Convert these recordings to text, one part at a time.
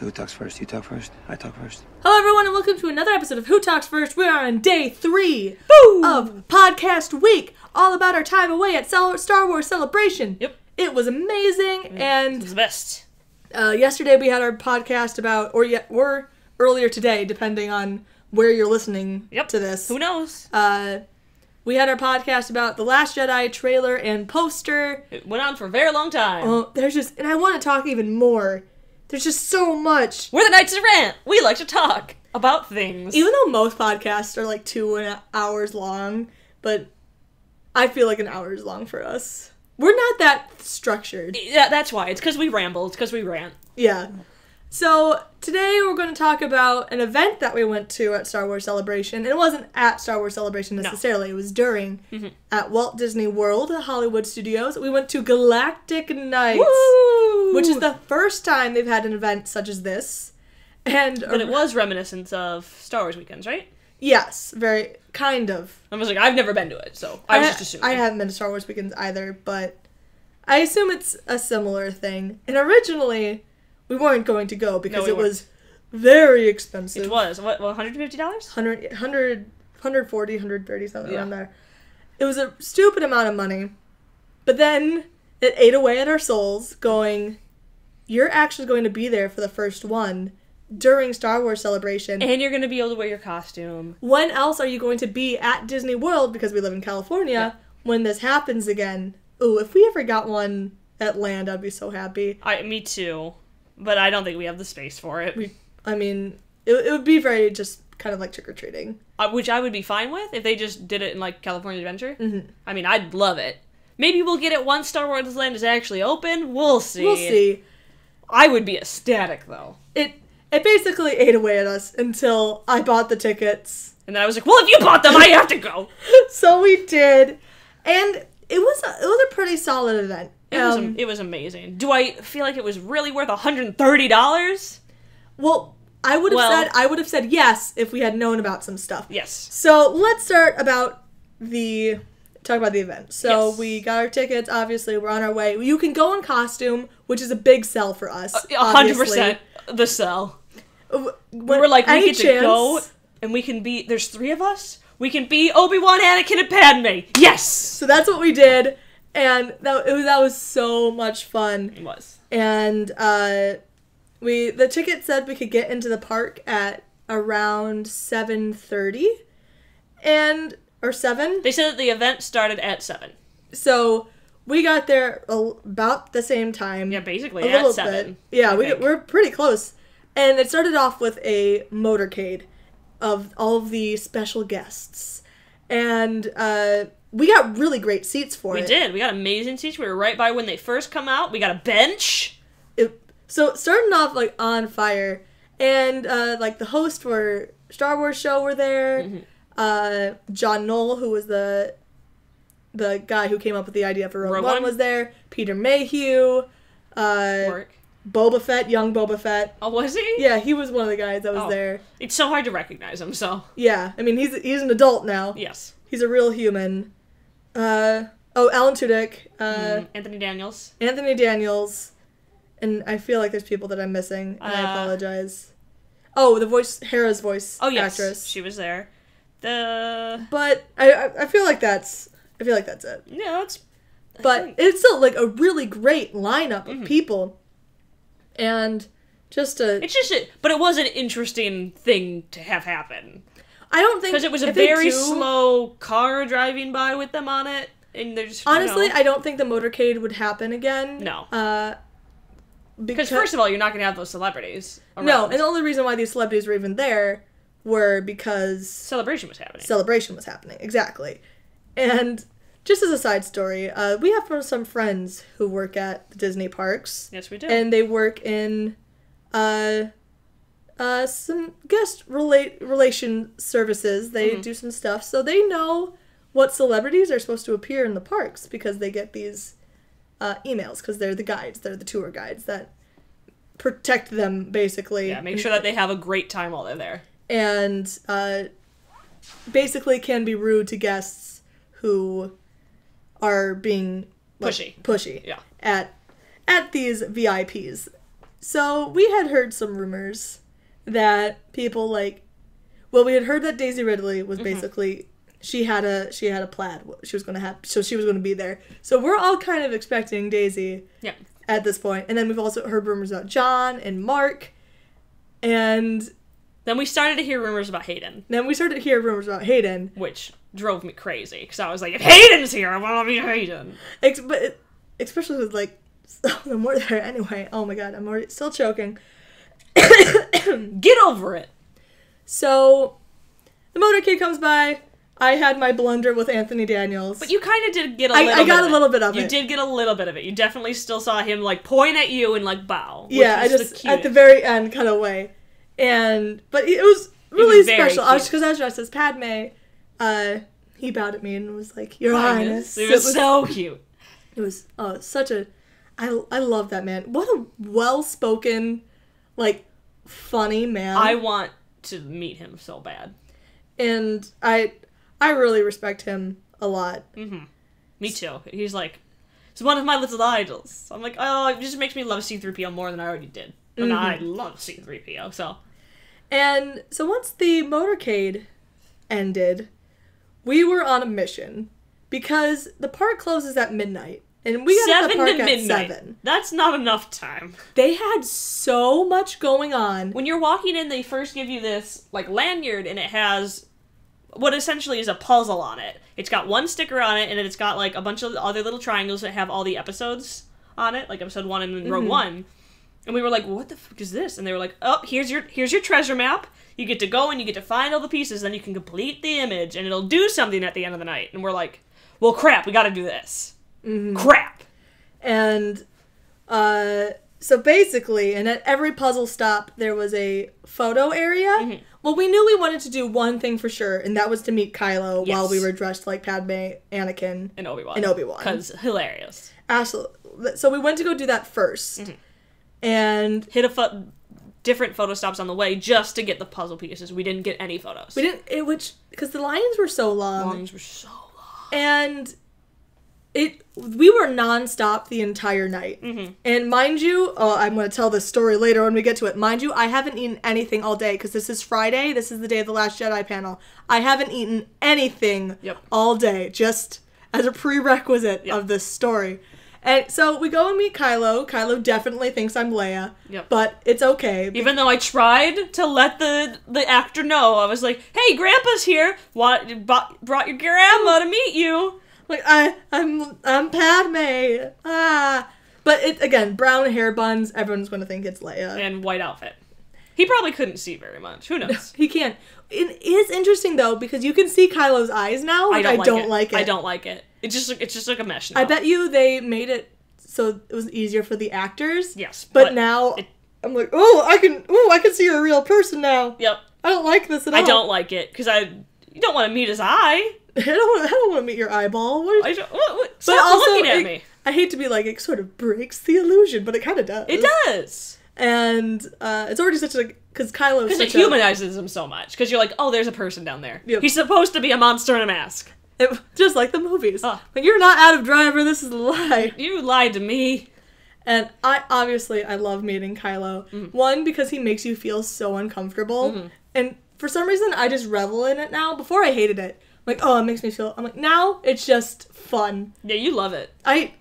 So who talks first? You talk first? I talk first? Hello everyone and welcome to another episode of Who Talks First. We are on day 3 of Podcast Week, all about our time away at Star Wars Celebration. Yep. It was amazing, and it was the best. Yesterday we had our podcast about, or earlier today, depending on where you're listening to this. Who knows? We had our podcast about The Last Jedi trailer and poster. It went on for a very long time. And I want to talk even more. There's just so much. We're the Knights of Rant. We like to talk about things. Even though most podcasts are like 2 hours long, but I feel like an hour is long for us. We're not that structured. Yeah, that's why. It's because we ramble. It's because we rant. Yeah. So today we're going to talk about an event that we went to at Star Wars Celebration. And it wasn't at Star Wars Celebration necessarily. No. It was during. At Walt Disney World, Hollywood Studios. We went to Galactic Nights. Woo! Which is the first time they've had an event such as this. But it was reminiscent of Star Wars weekends, right? Yes, very kind of. I was like, I've never been to it, so I was just assuming. I haven't been to Star Wars weekends either, but I assume it's a similar thing. And originally, we weren't going to go because it was very expensive. It was. What, $150? 140, 130, something around there. It was a stupid amount of money. But then it ate away at our souls, going, you're actually going to be there for the first one during Star Wars Celebration. And you're going to be able to wear your costume. When else are you going to be at Disney World, because we live in California, when this happens again? Ooh, if we ever got one at land, I'd be so happy. Me too. But I don't think we have the space for it. It would be very just kind of like trick-or-treating. Which I would be fine with if they just did it in, like, California Adventure. Mm-hmm. I mean, I'd love it. Maybe we'll get it once Star Wars Land is actually open. We'll see. We'll see. I would be ecstatic, though. It basically ate away at us until I bought the tickets. And then I was like, well, if you bought them, I have to go. So we did. And it was a pretty solid event. It was amazing. Do I feel like it was really worth $130? Well, I would have said yes if we had known about some stuff. Yes. So let's talk about the event. So we got our tickets. Obviously, we're on our way. You can go in costume, which is a big sell for us. 100% the sell. We were like, we get to go, and we can be. There's 3 of us. We can be Obi-Wan, Anakin, and Padme. Yes. So that's what we did. And that was so much fun. It was. And the ticket said we could get into the park at around 7:30, or 7. They said that the event started at 7. So we got there about the same time. Yeah, basically at 7. Yeah, we're pretty close. And it started off with a motorcade of all of the special guests. And we got really great seats for it. We did. We got amazing seats. We were right by when they first come out. We got a bench. So starting off like on fire. And like the host for Star Wars show were there. Mm-hmm. John Knoll, who was the guy who came up with the idea for Rogue One, was there. Peter Mayhew. Boba Fett, young Boba Fett. Oh, was he? Yeah, he was one of the guys that was there. It's so hard to recognize him, so. Yeah, I mean, he's an adult now. Yes. He's a real human. Alan Tudyk. Anthony Daniels. And I feel like there's people that I'm missing, and I apologize. Oh, Hera's voice actress. She was there. But I feel like that's it. Yeah, But it's still like a really great lineup of people. And but it was an interesting thing to have happen. I don't think, because it was a very slow car driving by with them on it, and there's honestly, I don't think the motorcade would happen again. No. Because first of all, you're not going to have those celebrities around. No, and the only reason why these celebrities were even there were because Celebration was happening. Exactly. And just as a side story, we have some friends who work at the Disney parks. Yes, we do. And they work in some guest relation services. They do some stuff, so they know what celebrities are supposed to appear in the parks because they get these emails, because they're the guides, they're the tour guides that protect them, basically. Yeah, make sure that they have a great time while they're there. And basically can be rude to guests who are being pushy yeah, at these VIPs. So we had heard some rumors that people like, well, we had heard that Daisy Ridley was basically she had a plaid she was gonna be there. So we're all kind of expecting Daisy at this point. And then we've also heard rumors about John and Mark, and then we started to hear rumors about Hayden. Which drove me crazy, because I was like, if Hayden's here, I want to be Hayden. But especially with, like, some of them were there anyway. Oh my god, I'm already still choking. Get over it. So, the motorcade comes by. I had my blunder with Anthony Daniels. But you kind of did get a little bit of it. I got a little bit of it. You did get a little bit of it. You definitely still saw him, like, point at you and, like, bow. Yeah, I just, at the very end, kind of way. But it was really special. Because I was dressed as Padme. He bowed at me and was like, Your Highness. It was so cute. It was such a... I love that man. What a well-spoken, like, funny man. I want to meet him so bad. And I really respect him a lot. Mm-hmm. Me too. He's like, he's one of my little idols. I'm like, oh, it just makes me love C-3PO more than I already did. And I love C-3PO, so... And so once the motorcade ended, we were on a mission because the park closes at midnight, and we got to the park at 7. That's not enough time. They had so much going on. When you're walking in, they first give you this like lanyard, and it has what essentially is a puzzle on it. It's got one sticker on it, and it's got like a bunch of other little triangles that have all the episodes on it, like episode 1 and then Rogue One. And we were like, what the fuck is this? And they were like, oh, here's your treasure map. You get to go and you get to find all the pieces, then you can complete the image, and it'll do something at the end of the night. And we're like, well, crap, we gotta do this. Crap. And, so basically, and at every puzzle stop, there was a photo area. Well, we knew we wanted to do one thing for sure, and that was to meet Kylo while we were dressed like Padme, Anakin, and Obi-Wan. Because hilarious. Absolutely. So we went to go do that first. And hit different photo stops on the way just to get the puzzle pieces. We didn't get any photos. We didn't, because the lines were so long. And we were nonstop the entire night. And mind you, I'm going to tell this story later when we get to it. Mind you, I haven't eaten anything all day because this is Friday. This is the day of the Last Jedi panel. I haven't eaten anything all day, just as a prerequisite of this story. And so we go and meet Kylo. Kylo definitely thinks I'm Leia, but it's okay. Even though I tried to let the actor know, I was like, "Hey, Grandpa's here. Brought your grandma to meet you." Like I'm Padme. But it again, brown hair buns. Everyone's going to think it's Leia. And white outfit. He probably couldn't see very much. Who knows? He can't. It is interesting though because you can see Kylo's eyes now. Like, I don't like it. I don't like it. It's just like a mesh now. I bet you they made it so it was easier for the actors. Yes. But now I'm like, I can see you're a real person now. Yep. I don't like this at all. I don't like it because you don't want to meet his eye. I don't want to meet your eyeball. Stop looking at me. I hate to be like, it sort of breaks the illusion, but it kind of does. It does. And it's already such a... Because Kylo is such it humanizes him so much. Because you're like, oh, there's a person down there. Yep. He's supposed to be a monster in a mask. Just like the movies. But you're not Adam Driver, this is a lie. You lied to me. And I love meeting Kylo. One, because he makes you feel so uncomfortable. And for some reason, I just revel in it now. Before, I hated it. Like, it makes me feel... I'm like, now, it's just fun. Yeah, you love it. I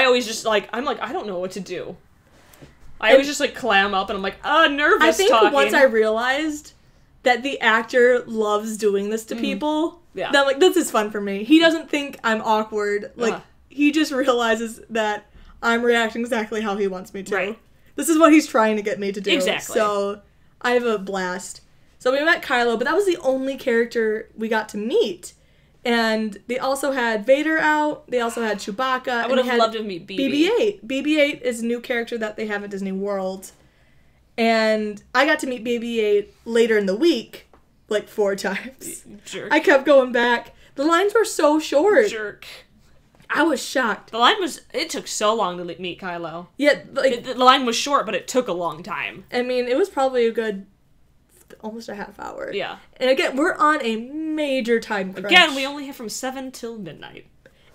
always just, like... I'm like, I don't know what to do. I always just, like, clam up, and I'm like, nervous I think talking. Once I realized that the actor loves doing this to people, then I'm like, this is fun for me. He doesn't think I'm awkward. Like, he just realizes that I'm reacting exactly how he wants me to. Right. This is what he's trying to get me to do. Exactly. So, I have a blast. So we met Kylo, but that was the only character we got to meet. And they also had Vader out. They also had Chewbacca. I would have loved to meet BB-8. BB-8 is a new character that they have at Disney World. And I got to meet BB-8 later in the week, like 4 times. Jerk. I kept going back. The lines were so short. Jerk. I was shocked. It took so long to meet Kylo. Yeah, like... The line was short, but it took a long time. I mean, it was probably a good... almost a half hour. Yeah. And again, we're on a major time crunch. Again, we only have from 7 till midnight.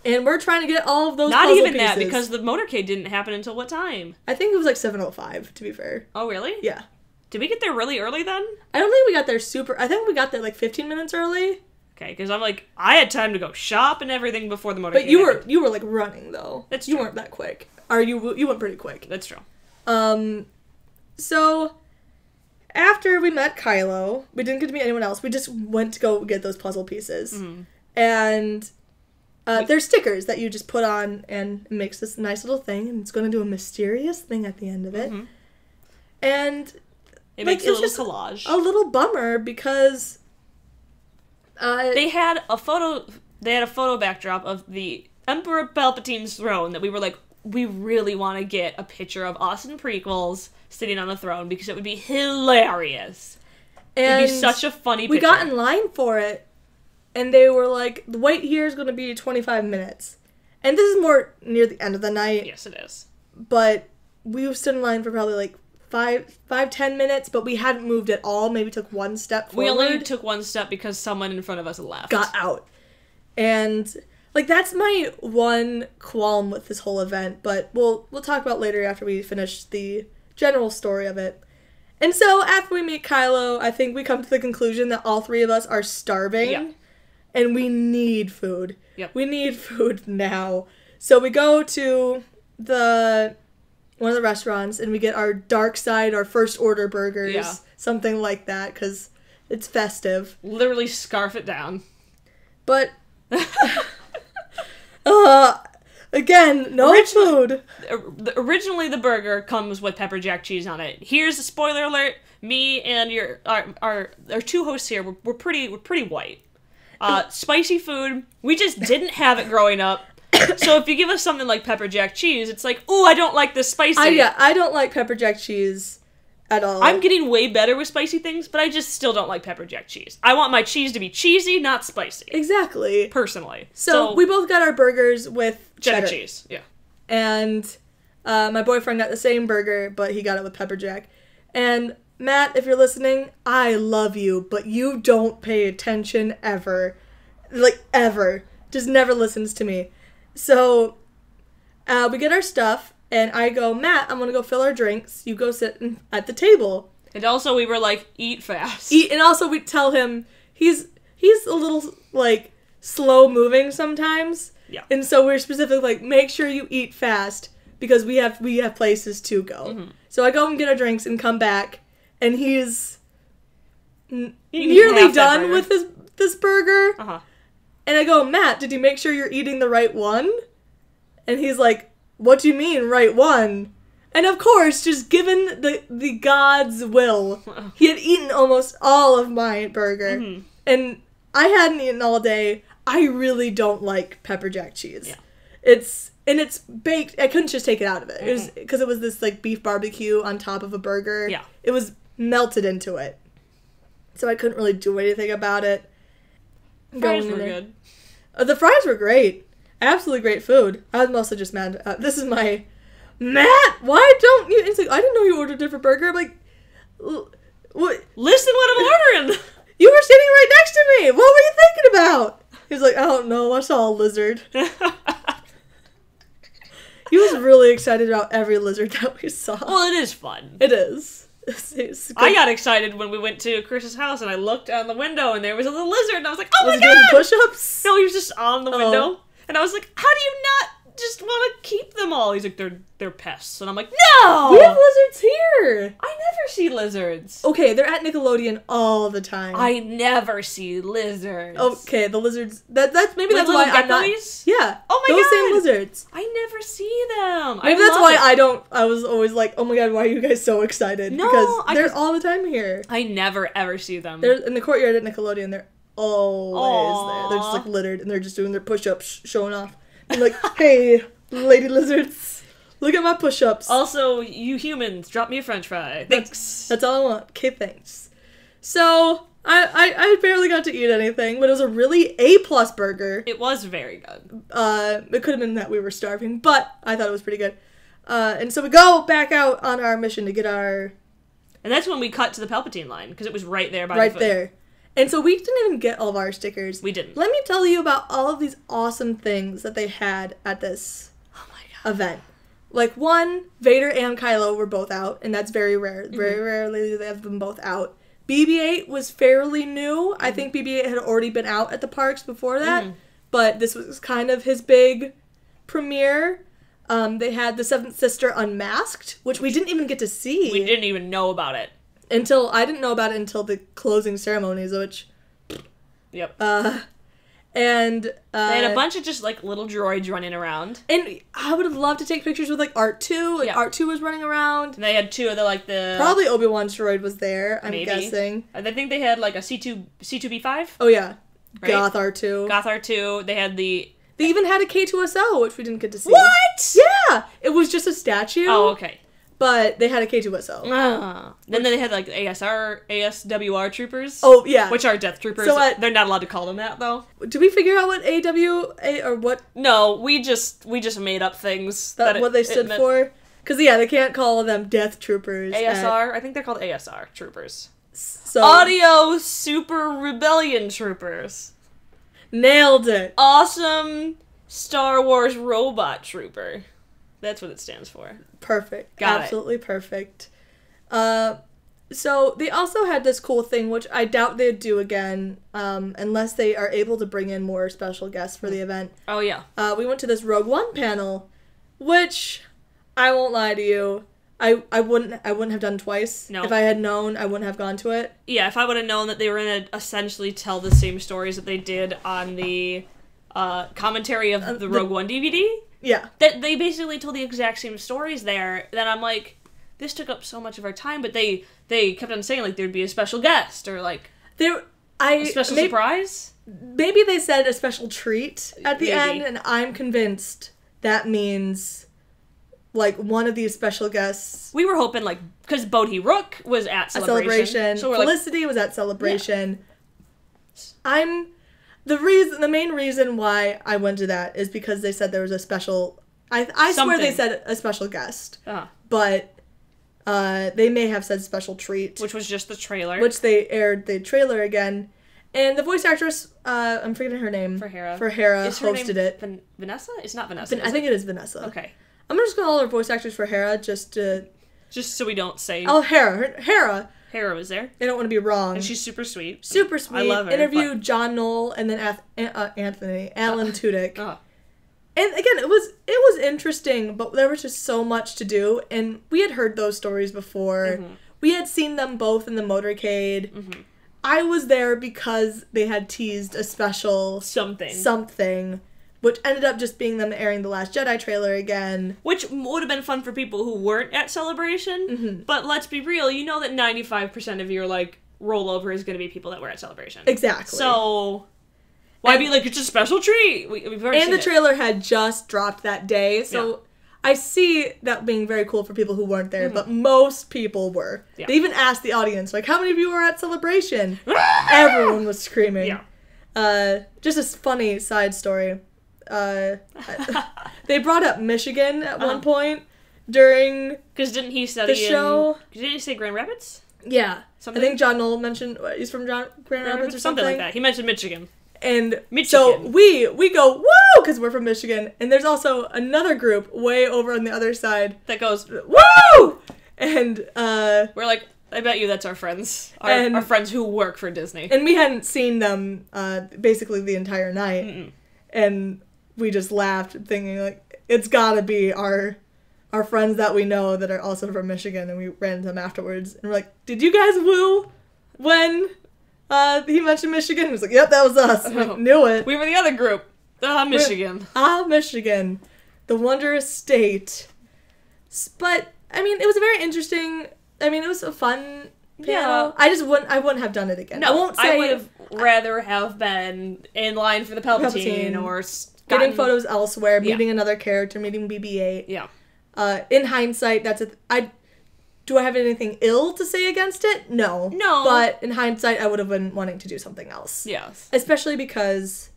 And we're trying to get all of those Not puzzle even pieces. that, because the motorcade didn't happen until what time? I think it was like 7:05, to be fair. Oh, really? Yeah. Did we get there really early then? I don't think we got there I think we got there like 15 minutes early. Okay, because I'm like, I had time to go shop and everything before the motorcade. But you were like running though. That's You true. weren't that quick. Or you went pretty quick. That's true. So after we met Kylo, we didn't get to meet anyone else. We just went to go get those puzzle pieces. Mm-hmm. And there's stickers that you just put on and it makes this nice little thing, and it's going to do a mysterious thing at the end of it. Mm-hmm. And It like, makes a it's little just collage. a little bummer because They had a photo backdrop of the Emperor Palpatine's throne that we were like, we really want to get a picture of us in prequels sitting on the throne because it would be hilarious. and It'd be such a funny picture. we got in line for it, and they were like, the wait here is going to be 25 minutes. And this is more near the end of the night. Yes, it is. But we stood in line for probably like 10 minutes, but we hadn't moved at all. Maybe took one step forward. We only took one step because someone in front of us left. Got out. And like that's my one qualm with this whole event, but we'll talk about later after we finish the general story of it. And so after we meet Kylo, I think we come to the conclusion that all three of us are starving. Yeah. And we need food. Yep. We need food now. So we go to one of the restaurants and we get our dark side, our first order burgers, Yeah. something like that, because it's festive. Literally scarf it down. But again, no food. Originally, the burger comes with pepper jack cheese on it. Here's a spoiler alert: me and our two hosts here, we're pretty white. Spicy food, we just didn't have it growing up. So if you give us something like pepper jack cheese, it's like, ooh, I don't like this spicy. I don't like pepper jack cheese at all. I'm getting way better with spicy things, but I just still don't like pepper jack cheese. I want my cheese to be cheesy, not spicy. Exactly. Personally. So we both got our burgers with cheddar cheese. Yeah. And my boyfriend got the same burger, but he got it with pepper jack. And Matt, if you're listening, I love you, but you don't pay attention ever. Like, ever. Just never listens to me. So, we get our stuff, and I go, Matt, I'm gonna go fill our drinks. You go sit at the table. And also we were like, eat fast. And also we tell him, he's a little, like, slow moving sometimes. Yeah. And so we're specifically like, make sure you eat fast, because we have places to go. Mm-hmm. So I go and get our drinks and come back, and he's Eating nearly half that done burger. with this burger. Uh-huh. And I go, Matt, did you make sure you're eating the right one? And he's like, what do you mean, right one? And of course, just given the God's will, he had eaten almost all of my burger. Mm-hmm. And I hadn't eaten all day. I really don't like pepper jack cheese. Yeah. It's baked. I couldn't just take it out of it. It was because it was this like beef barbecue on top of a burger. Yeah. It was melted into it. So I couldn't really do anything about it. Fries Going were in there. good. The fries were great. Absolutely great food. I was mostly just mad. This is my... Matt, why don't you... It's like, I didn't know you ordered a different burger. I'm like... What? Listen what I'm ordering! You were sitting right next to me. What were you thinking about? He's like, I don't know. I saw a lizard. He was really excited about every lizard that we saw. Well, it is fun. It is. It's I got excited when we went to Chris's house and I looked out the window and there was a little lizard and I was like, oh Was my he doing god! push-ups? No, he was just on the Oh. window. And I was like, how do you not just want to keep them all? He's like, they're pests. And I'm like, no! We have lizards here. I never see lizards. Okay, they're at Nickelodeon all the time. I never see lizards. Okay, the lizards. That's maybe Like that's why little I'm not. geckos? Yeah. Oh my those God. same lizards. I never see them. Maybe I that's love why it. I don't. I was always like, oh my god, why are you guys so excited? No, because they're just- all the time here. I never ever see them. They're in the courtyard at Nickelodeon. They're always there. They're just Aw. like littered and they're just doing their push-ups, showing off. I'm like, hey, lady lizards, look at my push-ups. Also, you humans, drop me a french fry. Thanks. That's all I want. Okay, thanks. So I barely got to eat anything, but it was a really A+ burger. It was very good. It could have been that we were starving, but I thought it was pretty good. And so we go back out on our mission to get our... And that's when we cut to the Palpatine line, because it was right there by right the foot. there. And so we didn't even get all of our stickers. We didn't. Let me tell you about all of these awesome things that they had at this event. Like, one, Vader and Kylo were both out, and that's very rare. Very rarely do they have them both out. BB-8 was fairly new. I think BB-8 had already been out at the parks before that, but this was kind of his big premiere. They had the Seventh Sister Unmasked, which we didn't even get to see. We didn't even know about it. I didn't know about it until the closing ceremonies, which... Yep. And they had a bunch of just like little droids running around. And I would have loved to take pictures with like R2. Like R2 was running around. And they had two of the probably Obi-Wan's droid was there, I'm maybe. guessing. I think they had like a C2B5. Oh yeah. Right? Goth R2. Goth R2. They had They even had a K2SO, which we didn't get to see. What? Yeah! It was just a statue. Oh, okay. But they had a K2SO. Then they had like ASWR troopers. Oh, yeah. Which are death troopers. So they're not allowed to call them that, though. Did we figure out what or what? No, we just made up things. What they stood for? Because, they can't call them death troopers. ASR? I think they're called ASR troopers. So, Audio Super Rebellion Troopers. Nailed it. Awesome Star Wars Robot Trooper. That's what it stands for. Perfect. Got Absolutely perfect. So they also had this cool thing, which I doubt they'd do again, unless they are able to bring in more special guests for the event. Oh, yeah. We went to this Rogue One panel, which, I won't lie to you, I wouldn't have done twice. No. If I had known, I wouldn't have gone to it. Yeah, if I would have known that they were going to essentially tell the same stories that they did on the commentary of the Rogue One DVD. Yeah. That they basically told the exact same stories there. Then I'm like, this took up so much of our time, but they kept on saying like there'd be a special guest or like a special surprise. Maybe they said a special treat at the end, and I'm convinced that means like one of these special guests. We were hoping like because Bodhi Rook was at Celebration. So Felicity was at Celebration. Yeah. The main reason why I went to that is because they said there was a special... I swear they said a special guest. But they may have said special treat. Which was just the trailer. Which they aired the trailer again. And the voice actress, I'm forgetting her name. For Hera hosted it. Vanessa? It's not Vanessa. I think it is Vanessa. Okay. I'm just going to call her voice actress for Hera just so we don't say... Oh, Hera. Hera was there. I don't want to be wrong. And she's super sweet. Super sweet. I love her. Interviewed John Knoll and then Alan Tudyk. And again, it was interesting, but there was just so much to do, and we had heard those stories before. Mm-hmm. We had seen them both in the motorcade. Mm-hmm. I was there because they had teased a special something, which ended up just being them airing the Last Jedi trailer again. Which would have been fun for people who weren't at Celebration. Mm-hmm. But let's be real, you know that 95% of your, rollover is going to be people that were at Celebration. Exactly. So, why be like, it's a special treat? We've already seen the trailer had just dropped that day, so I see that being very cool for people who weren't there, but most people were. Yeah. They even asked the audience, how many of you were at Celebration? Everyone was screaming. Yeah. Just a funny side story. They brought up Michigan at one point during because didn't he study the show? Didn't he say Grand Rapids? Yeah, something? I think John Knoll mentioned he's from Grand Rapids or something like that. He mentioned Michigan. And so we go woo because we're from Michigan, and there's also another group way over on the other side that goes woo, and we're like, I bet you that's our friends, our friends who work for Disney, and we hadn't seen them basically the entire night, and we just laughed, thinking it's gotta be our friends that we know that are also from Michigan, and we ran into them afterwards, and we're like, did you guys woo when he mentioned Michigan? He was like, yep, that was us. I'm like, knew it. We were the other group. Michigan. Michigan. The wondrous state. But, it was a very interesting, it was a fun panel. Yeah. I wouldn't have done it again. No, I would have rather have been in line for the Palpatine. Or getting photos elsewhere, meeting another character, meeting BB-8. Yeah. In hindsight, do I have anything ill to say against it? No. But in hindsight, I would have been wanting to do something else. Yes. Especially because,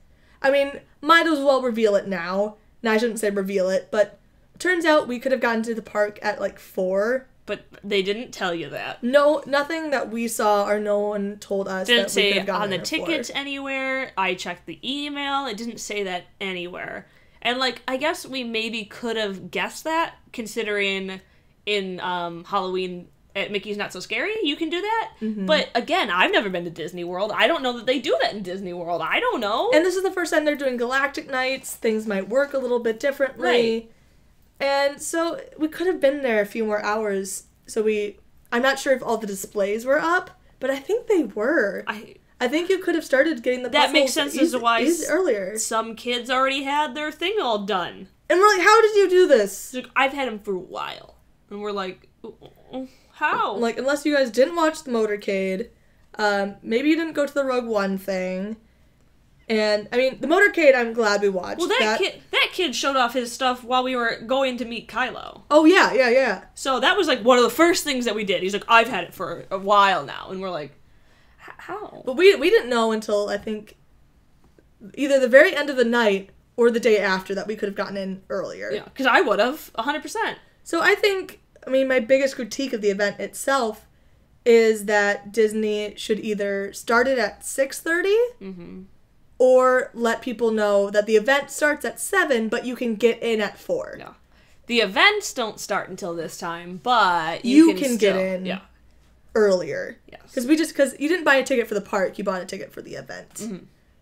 might as well reveal it now. Now, I shouldn't say reveal it, but it turns out we could have gotten to the park at 4 But they didn't tell you that. No, nothing that we saw or no one told us. Didn't that we say could have gotten on the there tickets for. anywhere. I checked the email. It didn't say that anywhere. And, like, I guess we maybe could have guessed that, considering in Halloween at Mickey's Not So Scary, you can do that. Mm-hmm. But, again, I've never been to Disney World. I don't know that they do that in Disney World. I don't know. And this is the first time they're doing Galactic nights. Things might work a little bit differently. Right. And so we could have been there a few more hours. I'm not sure if all the displays were up, but I think they were. I think you could have started getting the puzzles that makes sense as to why earlier. Some kids already had their thing all done. And we're like, how did you do this? Like, I've had them for a while. And we're like, how? Like, unless you guys didn't watch the Motorcade, maybe you didn't go to the Rogue One thing. And, I mean, the Motorcade I'm glad we watched. Well, that kid showed off his stuff while we were going to meet Kylo. Oh, yeah. So that was, like, one of the first things that we did. He's like, I've had it for a while now. And we're like, how? But we didn't know until, I think, either the very end of the night or the day after that we could have gotten in earlier. Yeah, because I would have, 100%. So I think, my biggest critique of the event itself is that Disney should either start it at 6:30 Mm-hmm. or let people know that the event starts at 7, but you can get in at 4. Yeah. The events don't start until this time, but You can get still, in yeah. earlier. Yes. Because you didn't buy a ticket for the park, you bought a ticket for the event. Mm-hmm.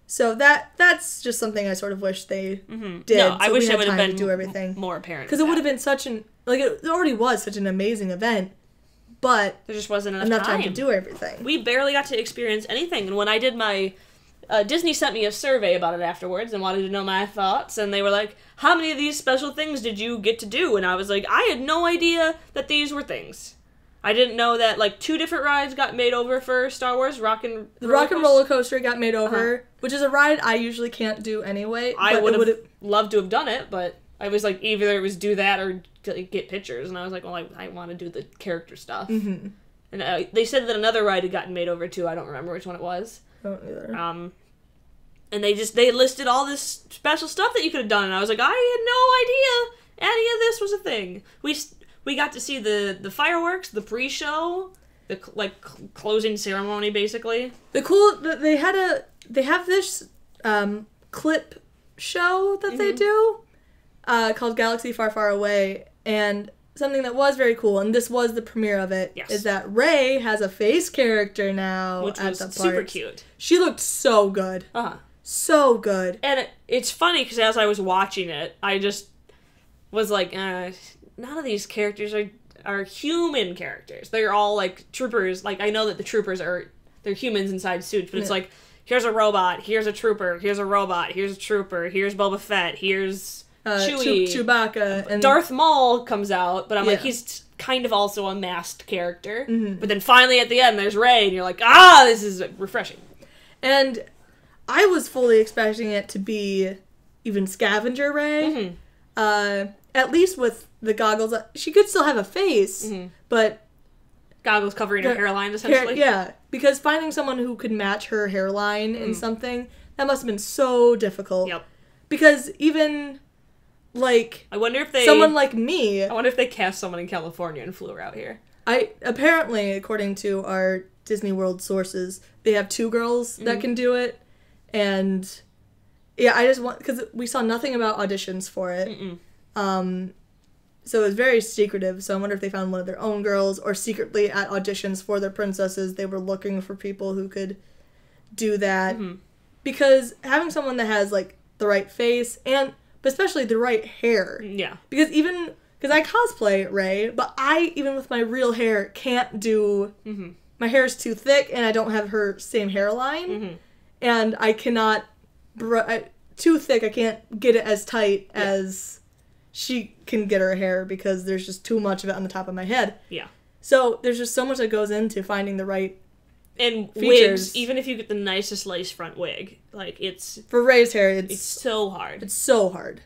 So that's just something I sort of wish they did. No, I so wish we it had would have time been to do everything. more apparent. Because it would have been such an, it already was such an amazing event, but there just wasn't enough time to do everything. We barely got to experience anything, and when I did my Disney sent me a survey about it afterwards and wanted to know my thoughts, and they were like, how many of these special things did you get to do? And I was like, I had no idea that these were things. I didn't know that, 2 different rides got made over for Star Wars, The Rock and Roller Coaster got made over, Uh-huh. which is a ride I usually can't do anyway. I would have loved to have done it, but I was like, either it was do that or get pictures, and I was like, well, I want to do the character stuff. Mm-hmm. And they said that another ride had gotten made over too. I don't remember which one it was. I don't either. And they listed all this special stuff that you could have done, and I was like, I had no idea any of this was a thing. We got to see the fireworks, the pre-show, the closing ceremony, basically. They have this clip show that they do called Galaxy Far Far Away, and something that was very cool, and this was the premiere of it, is that Rey has a face character now, which was at the super park. cute. She looked so good. So good. And it's funny because as I was watching it, I just was like, none of these characters are human characters. They're all troopers. I know that the troopers they're humans inside suits, but it's here's a robot, here's a trooper, here's a robot, here's a trooper, here's Boba Fett, here's Chewie, Chewbacca, and Darth Maul comes out, but I'm like, he's kind of also a masked character. Mm-hmm. But then finally at the end, there's Rey, and you're like, this is refreshing. And I was fully expecting it to be even Scavenger Rey. Mm-hmm. At least with the goggles, she could still have a face, but goggles covering her hairline, essentially. Because finding someone who could match her hairline in something, that must have been so difficult. Yep. Because even I wonder if someone like me, I wonder if they cast someone in California and flew her out here. Apparently, according to our Disney World sources, they have 2 girls that can do it, and I just want, because we saw nothing about auditions for it. So it was very secretive, so I wonder if they found one of their own girls, or secretly at auditions for their princesses, they were looking for people who could do that. Because having someone that has, the right face, but especially the right hair. Yeah. Because I cosplay Rey, but I, even with my real hair, can't do, my hair is too thick, and I don't have her same hairline, and I cannot, too thick, I can't get it as tight as she can get her hair, because there's just too much of it on the top of my head. Yeah. So there's just so much that goes into finding the right and features. Wigs, even if you get the nicest lace front wig, it's for Rey's hair, it's so hard. It's so hard.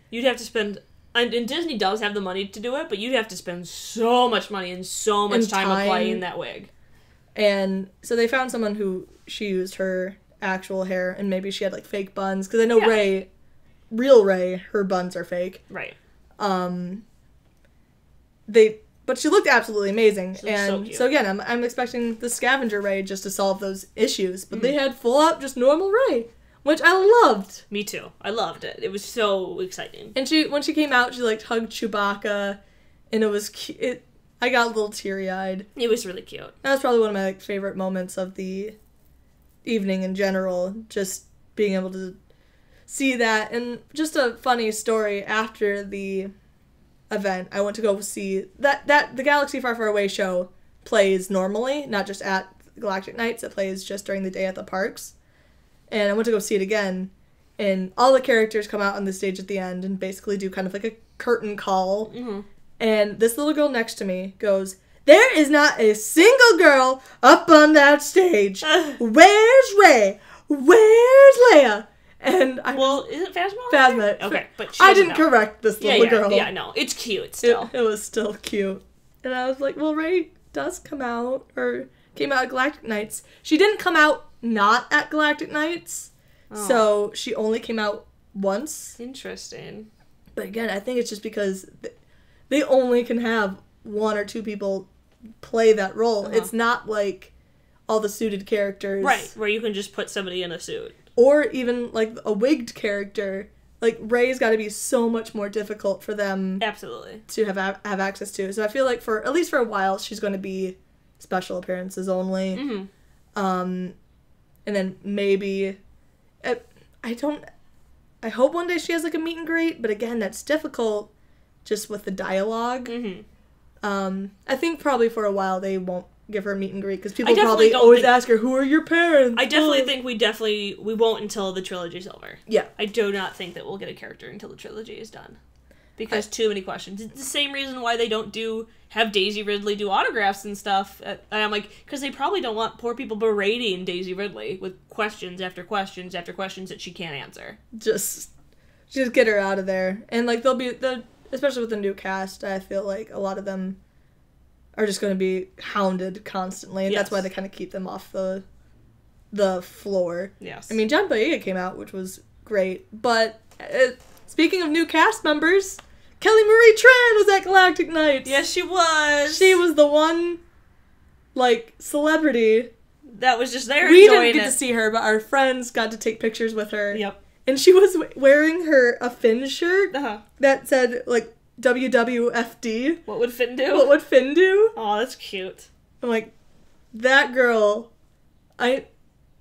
You'd have to spend, and Disney does have the money to do it, but you'd have to spend so much money and so much time applying that wig. And so they found someone who she used her actual hair, and maybe she had fake buns, because I know Rey, real Rey, her buns are fake. Right. But But she looked absolutely amazing. She looked so cute. So again, I'm expecting the scavenger Ray just to solve those issues. But they had full out just normal Ray, which I loved. Me too. I loved it. It was so exciting. And when she came out, she like hugged Chewbacca, and it was cute. I got a little teary-eyed. It was really cute. That was probably one of my favorite moments of the evening in general, just being able to see that. And just a funny story, after the event, I went to go see that the Galaxy Far Far Away show plays normally, not just at Galactic Nights. It plays just during the day at the parks. And I went to go see it again, and all the characters come out on the stage at the end and basically do kind of like a curtain call. Mm-hmm. And this little girl next to me goes, "There is not a single girl up on that stage. Where's Ray? Where's Leia?" And is it Phasma? Phasma. Okay, but I didn't correct this little girl. Yeah, no, it's cute still. It was still cute. And I was like, well, Ray does come out, or came out at Galactic Nights. She didn't come out not at Galactic Nights, so she only came out once. Interesting. But again, I think it's just because they only can have one or two people play that role. It's not like all the suited characters. Right, where you can just put somebody in a suit. Or even, like, a wigged character. Like, Ray's got to be so much more difficult for them Absolutely. to have access to. So I feel like at least for a while, she's going to be special appearances only. Mm-hmm. And then maybe... I hope one day she has, like, a meet and greet, but again, that's difficult just with the dialogue. Mm-hmm. I think probably for a while they won't give her a meet and greet, because people probably always ask her, who are your parents? I definitely think we won't until the trilogy's over. Yeah. I do not think that we'll get a character until the trilogy is done. Because too many questions. It's the same reason why they don't have Daisy Ridley do autographs and stuff. And I'm like, because they probably don't want poor people berating Daisy Ridley with questions after questions after questions that she can't answer. Just get her out of there. And, like, especially with the new cast, I feel like a lot of them are just going to be hounded constantly, and that's why they kind of keep them off the floor. Yes. I mean, John Boyega came out, which was great, but speaking of new cast members, Kelly Marie Tran was at Galactic Nights. Yes, she was. She was the one, like, celebrity. That was just there We enjoying didn't get to see her, but our friends got to take pictures with her. Yep. And she was wearing a Finn shirt that said, like, WWFD. What would Finn do? What would Finn do? Oh, that's cute. I'm like, that girl, I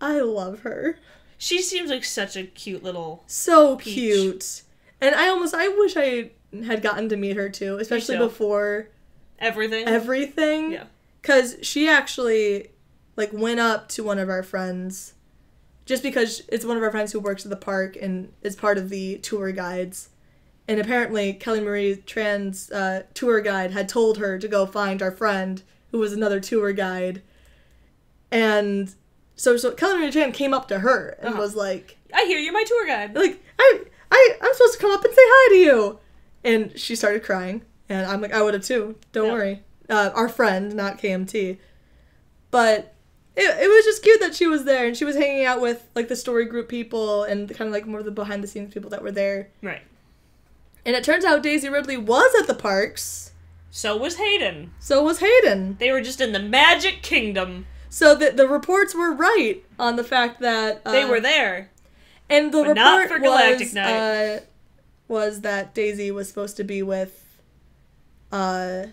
love her. She seems like such a cute little So peach. cute. And I wish I had gotten to meet her too, especially before everything. Yeah. Because she actually, like, went up to one of our friends, just because it's one of our friends who works at the park and is part of the tour guides. And apparently Kelly Marie Tran's tour guide had told her to go find our friend, who was another tour guide. And so Kelly Marie Tran came up to her and was like, I hear you're my tour guide. Like, I'm supposed to come up and say hi to you. And she started crying. And I'm like, I would have too. Don't worry. Our friend, not KMT. But it was just cute that she was there. And she was hanging out with, like, the story group people and kind of, like, more of the behind-the-scenes people that were there. Right. And it turns out Daisy Ridley was at the parks. So was Hayden. They were just in the Magic Kingdom. So the reports were right on the fact that... they were there. And the report not for Galactic Night. Was that Daisy was supposed to be with... like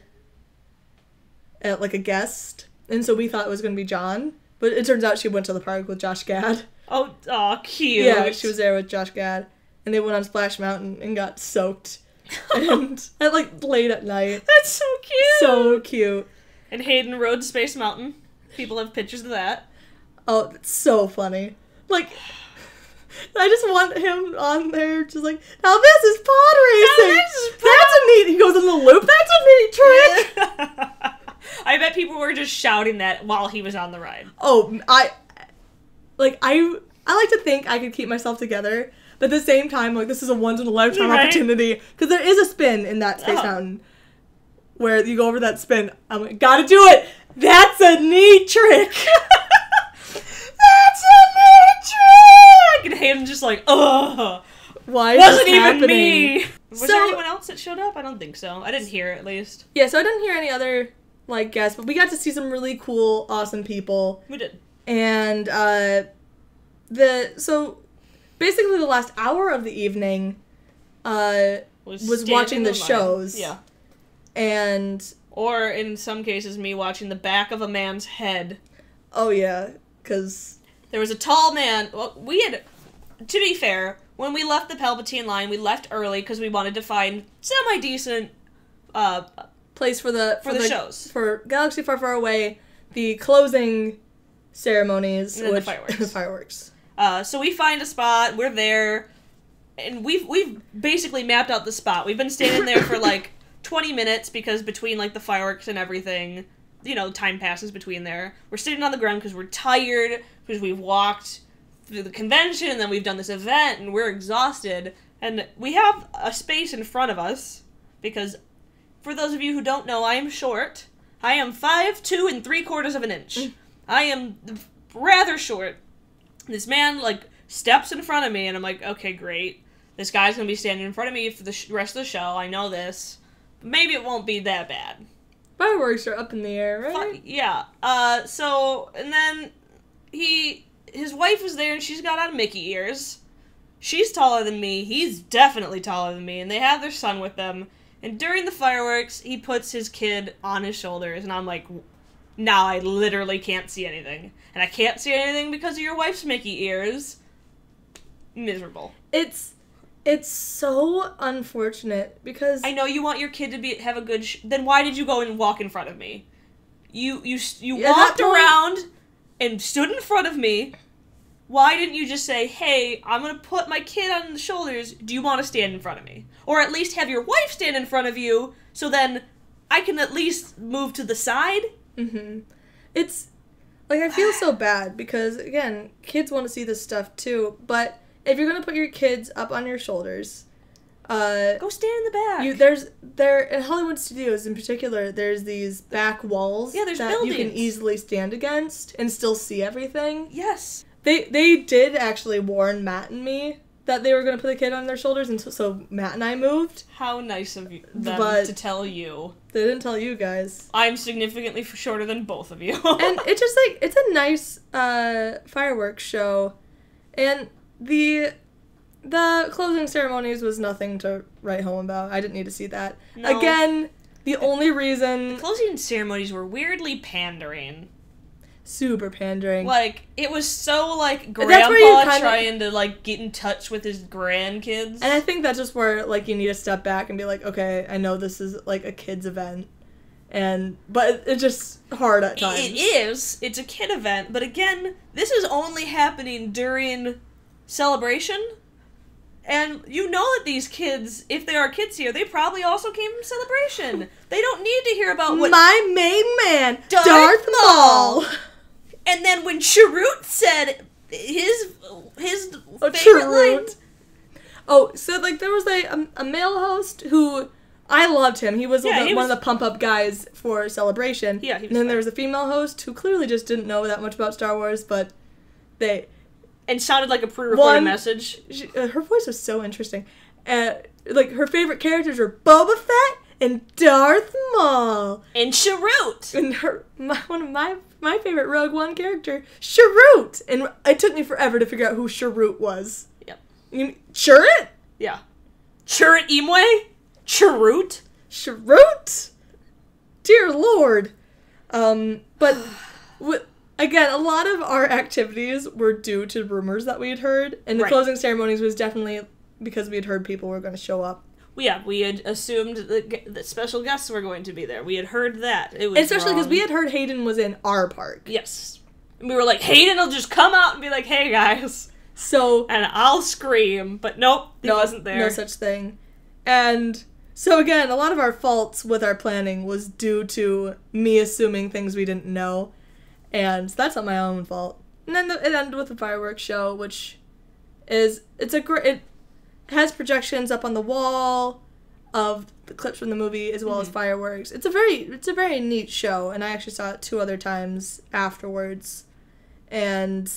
a guest. And so we thought it was going to be John. But it turns out she went to the park with Josh Gad. Oh, cute. Yeah, she was there with Josh Gad. And they went on Splash Mountain and got soaked. And at, like, late at night. That's so cute. So cute. And Hayden rode Space Mountain. People have pictures of that. Oh, it's so funny. Like, I just want him on there just like, now this is pod racing. That's a neat, he goes in the loop. That's a neat trick. I bet people were just shouting that while he was on the ride. Oh, I like to think I could keep myself together. But at the same time, like, this is a once-in-a-lifetime opportunity. Because there is a spin in that Space Mountain. Where you go over that spin. I'm like, gotta do it! That's a neat trick! That's a neat trick! And Hayden's just like, ugh. Why wasn't even me! Was there anyone else that showed up? I don't think so. I didn't hear it, at least. Yeah, so I didn't hear any other, like, guests, but we got to see some really cool, awesome people. We did. And, so, basically the last hour of the evening, was watching the shows. Yeah. And... Or, in some cases, me watching the back of a man's head. Oh, yeah, because... There was a tall man... Well, we had... To be fair, when we left the Palpatine line, we left early because we wanted to find semi-decent... place for the shows. For Galaxy Far, Far Away, the closing ceremonies. And then the fireworks. The fireworks. So we find a spot, we're there, and we've basically mapped out the spot. We've been standing there for, like, 20 minutes because between, like, the fireworks and everything, you know, time passes between there. We're sitting on the ground because we're tired, because we've walked through the convention, and then we've done this event, and we're exhausted. And we have a space in front of us, because, for those of you who don't know, I am short. I am 5'2"3/4 of an inch. I am rather short. This man, like, steps in front of me, and I'm like, okay, great. This guy's gonna be standing in front of me for the rest of the show. I know this. Maybe it won't be that bad. Fireworks are up in the air, right? Yeah. So, and then his wife was there, and she's got on Mickey ears. She's taller than me. He's definitely taller than me, and they have their son with them. And during the fireworks, he puts his kid on his shoulders, and I'm like, now I literally can't see anything. And I can't see anything because of your wife's Mickey ears. Miserable. It's so unfortunate because I know you want your kid to have a good then why did you go and walk in front of me? You walked around and stood in front of me. Why didn't you just say, "Hey, I'm going to put my kid on the shoulders. Do you want to stand in front of me?" Or at least have your wife stand in front of you so then I can at least move to the side? Mhm. It's like I feel so bad because again, kids want to see this stuff too, but if you're gonna put your kids up on your shoulders, go stand in the back. There in Hollywood studios in particular, there's these back walls there's that buildings you can easily stand against and still see everything. Yes. They did actually warn Matt and me that they were gonna put the kid on their shoulders, and so Matt and I moved. How nice of them to tell you. They didn't tell you guys. I'm significantly shorter than both of you. And it's just like it's a nice fireworks show, and the closing ceremonies was nothing to write home about. I didn't need to see that. No. Again, the only reason... The closing ceremonies were weirdly pandering. Super pandering. Like, it was so, like, Grandpa trying to, like, get in touch with his grandkids. And I think that's just where, like, you need to step back and be like, okay, I know this is, like, a kid's event. But it's just hard at times. It is. It's a kid event. But again, this is only happening during... Celebration, and you know that these kids, if there are kids here, they probably also came from Celebration. They don't need to hear about what my main man, Darth Maul. And then when Chirrut said his favorite line. Oh, so like there was a male host who I loved him. He was one of the pump up guys for Celebration. Yeah, he was. And then there was a female host who clearly just didn't know that much about Star Wars, but and sounded like a pre-recorded message. Her voice was so interesting. Like, her favorite characters were Boba Fett and Darth Maul. And Chirrut. And one of my favorite Rogue One character, Chirrut. And it took me forever to figure out who Chirrut was. Yep. You mean Chirrut? Yeah. Chirrut Imwe? Chirrut? Chirrut? Dear Lord. But... Again, a lot of our activities were due to rumors that we had heard, and the closing ceremonies was definitely because we had heard people were going to show up. Yeah, we had assumed that special guests were going to be there. We had heard that. It was especially because we had heard Hayden was in our park. Yes. And we were like, Hayden will just come out and be like, hey, guys. So... And I'll scream, but nope, he wasn't there. No such thing. And... So again, a lot of our faults with our planning was due to me assuming things we didn't know. And that's not my own fault. And then it ended with the fireworks show, which is, it has projections up on the wall of the clips from the movie as well as fireworks. It's a very neat show, and I actually saw it 2 other times afterwards. And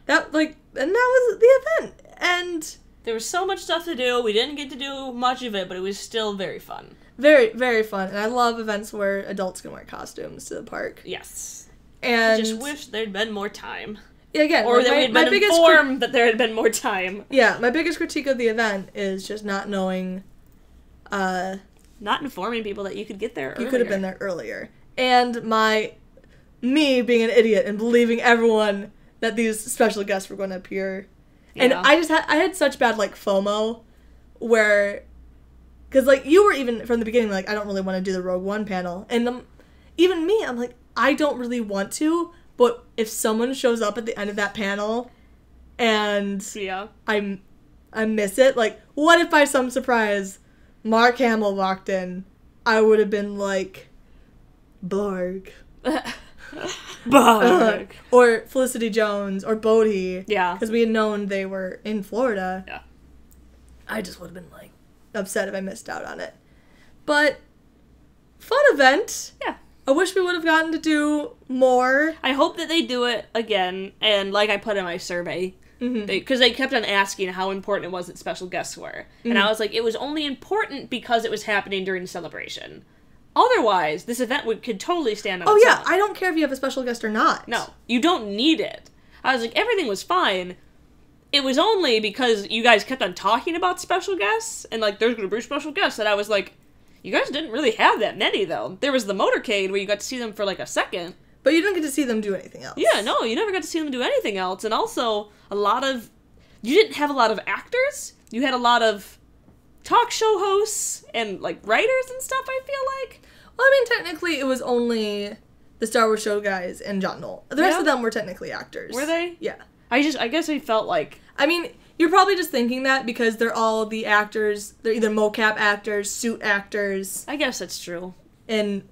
that was the event. And There was so much stuff to do. We didn't get to do much of it, but it was still very fun. Very, very fun. And I love events where adults can wear costumes to the park. Yes. And I just wish there'd been more time. Yeah, again, or like that we'd been informed that there had been more time. Yeah, my biggest critique of the event is just not knowing... not informing people that you could get there earlier. You could have been there earlier. And me being an idiot and believing everyone that these special guests were going to appear. Yeah. And I had such bad, like, FOMO where... Because, like, you were even from the beginning, like, I don't really want to do the Rogue One panel. And even me, I'm like, I don't really want to, but if someone shows up at the end of that panel and I miss it, like, what if by some surprise Mark Hamill walked in? I would have been like, Borg. Borg. Or Felicity Jones or Bodhi. Yeah. Because we had known they were in Florida. Yeah. I just would have been, like, upset if I missed out on it. But fun event. Yeah. I wish we would have gotten to do more. I hope that they do it again, and like I put in my survey, because they kept on asking how important it was that special guests were. And I was like, it was only important because it was happening during the celebration. Otherwise, this event could totally stand on its own. I don't care if you have a special guest or not. No, you don't need it. I was like, everything was fine. It was only because you guys kept on talking about special guests, and, like, there's going to be special guests, that I was like, you guys didn't really have that many, though. There was the Motorcade, where you got to see them for, like, a second. But you didn't get to see them do anything else. Yeah, no, you never got to see them do anything else, and also, you didn't have a lot of actors. You had a lot of talk show hosts, and, like, writers and stuff, I feel like. Well, I mean, technically, it was only the Star Wars show guys and John Knoll. The rest of them were technically actors. Were they? Yeah. I guess I felt like... I mean, you're probably just thinking that because they're all the actors. They're either mocap actors, suit actors. I guess that's true.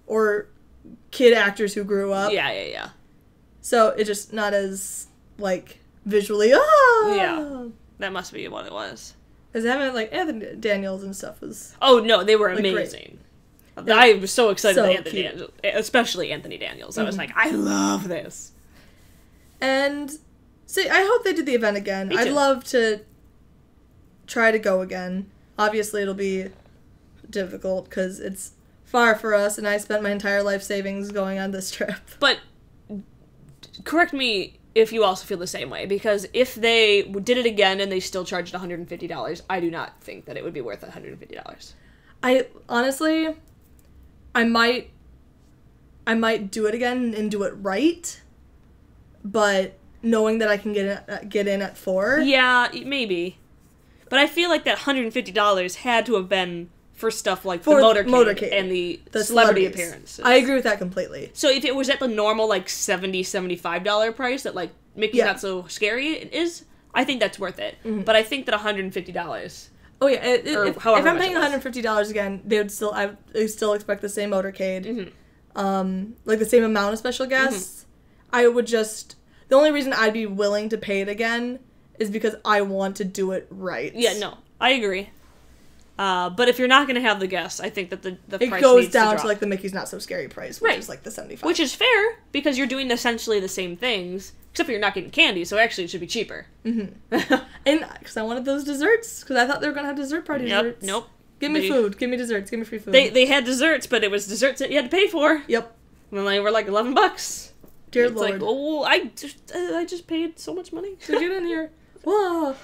Or kid actors who grew up. Yeah. So it's just not as, like, visually, Yeah. That must be what it was. Because having, like, Anthony Daniels and stuff was... Oh, no, they were amazing. I was so excited so that Anthony Daniels, especially Anthony Daniels. I was like, I love this. And... See, I hope they did the event again. I'd love to try to go again. Obviously, it'll be difficult because it's far for us, and I spent my entire life savings going on this trip. But correct me if you also feel the same way, because if they did it again and they still charged $150, I do not think that it would be worth $150. Honestly, I might do it again and do it right, but... knowing that I can get in at 4. Yeah, maybe. But I feel like that $150 had to have been for stuff like the motorcade and the celebrity appearances. I agree with that completely. So if it was at the normal, like, $70, $75 price that, like, Mickey's Not So Scary is, I think that's worth it. Mm-hmm. But I think that $150... Oh, yeah. If I'm paying $150 again, I would still expect the same motorcade. Mm-hmm. Like, the same amount of special guests. Mm-hmm. I would just... The only reason I'd be willing to pay it again is because I want to do it right. Yeah, no, I agree. But if you're not going to have the guests, I think that the price goes needs down to drop. Like the Mickey's Not So Scary price, which is like the $75. Which is fair, because you're doing essentially the same things, except for you're not getting candy, so actually it should be cheaper. Mm-hmm. And because I wanted those desserts, because I thought they were going to have dessert party desserts. Nope. Give me food. Give me desserts. Give me free food. They had desserts, but it was desserts that you had to pay for. Yep. And they were like $11. Dear it's Lord. Like, oh, I just paid so much money to get in here. Whoa.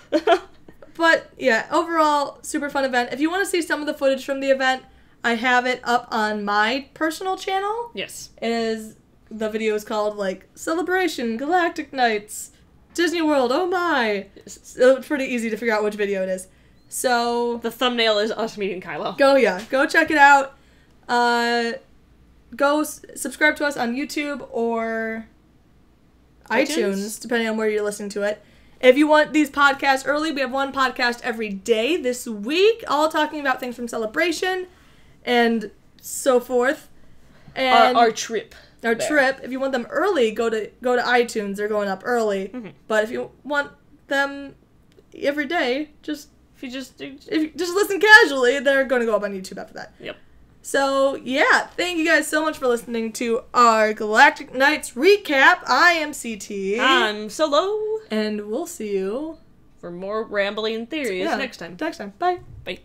But, yeah, overall, super fun event. If you want to see some of the footage from the event, I have it up on my personal channel. Yes. The video is called, like, Celebration, Galactic Nights, Disney World, oh my. It's pretty easy to figure out which video it is. So... The thumbnail is us meeting Kylo. Go check it out. Go subscribe to us on YouTube or iTunes, depending on where you're listening to it. If you want these podcasts early, we have one podcast every day this week, all talking about things from Celebration and so forth. And our trip. If you want them early, go to iTunes. They're going up early. Mm-hmm. But if you want them every day, if you just listen casually, they're going to go up on YouTube after that. Yep. So, yeah, thank you guys so much for listening to our Galactic Nights recap. I am CT. I'm Solo. And we'll see you for more rambling theories next time. Next time. Bye. Bye.